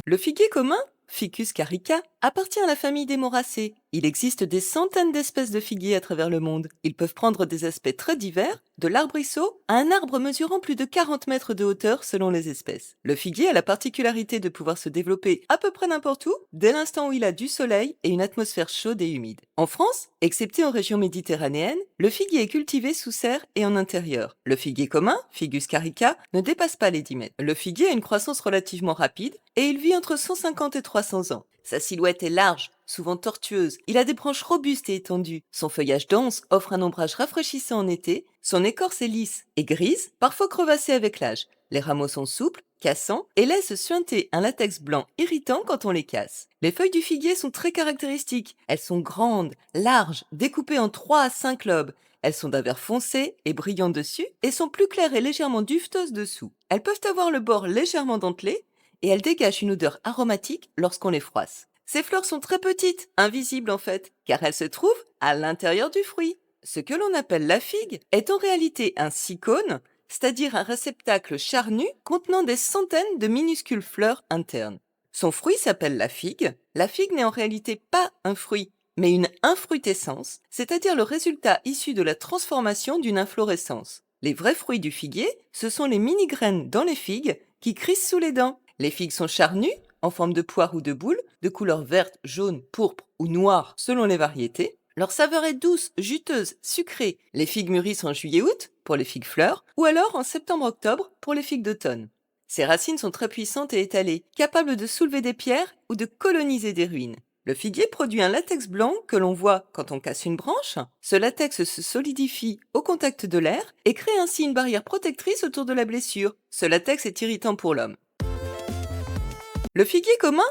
Le figuier commun, Ficus carica, appartient à la famille des moracées. Il existe des centaines d'espèces de figuiers à travers le monde. Ils peuvent prendre des aspects très divers, de l'arbrisseau à un arbre mesurant plus de 40 mètres de hauteur selon les espèces. Le figuier a la particularité de pouvoir se développer à peu près n'importe où, dès l'instant où il a du soleil et une atmosphère chaude et humide. En France, excepté en région méditerranéenne, le figuier est cultivé sous serre et en intérieur. Le figuier commun, Figus carica, ne dépasse pas les 10 mètres. Le figuier a une croissance relativement rapide et il vit entre 150 et 300 ans. Sa silhouette est large, souvent tortueuse. Il a des branches robustes et étendues. Son feuillage dense offre un ombrage rafraîchissant en été. Son écorce est lisse et grise, parfois crevassée avec l'âge. Les rameaux sont souples, cassants et laissent suinter un latex blanc irritant quand on les casse. Les feuilles du figuier sont très caractéristiques. Elles sont grandes, larges, découpées en 3 à 5 lobes. Elles sont d'un vert foncé et brillant dessus et sont plus claires et légèrement duveteuses dessous. Elles peuvent avoir le bord légèrement dentelé et elles dégagent une odeur aromatique lorsqu'on les froisse. Ces fleurs sont très petites, invisibles en fait, car elles se trouvent à l'intérieur du fruit. Ce que l'on appelle la figue est en réalité un cycone, c'est-à-dire un réceptacle charnu contenant des centaines de minuscules fleurs internes. Son fruit s'appelle la figue. La figue n'est en réalité pas un fruit, mais une infruitescence, c'est-à-dire le résultat issu de la transformation d'une inflorescence. Les vrais fruits du figuier, ce sont les mini-graines dans les figues qui crissent sous les dents. Les figues sont charnues, en forme de poire ou de boule, de couleur verte, jaune, pourpre ou noire selon les variétés. Leur saveur est douce, juteuse, sucrée. Les figues mûrissent en juillet-août pour les figues fleurs ou alors en septembre-octobre pour les figues d'automne. Ces racines sont très puissantes et étalées, capables de soulever des pierres ou de coloniser des ruines. Le figuier produit un latex blanc que l'on voit quand on casse une branche. Ce latex se solidifie au contact de l'air et crée ainsi une barrière protectrice autour de la blessure. Ce latex est irritant pour l'homme. Le figuier commun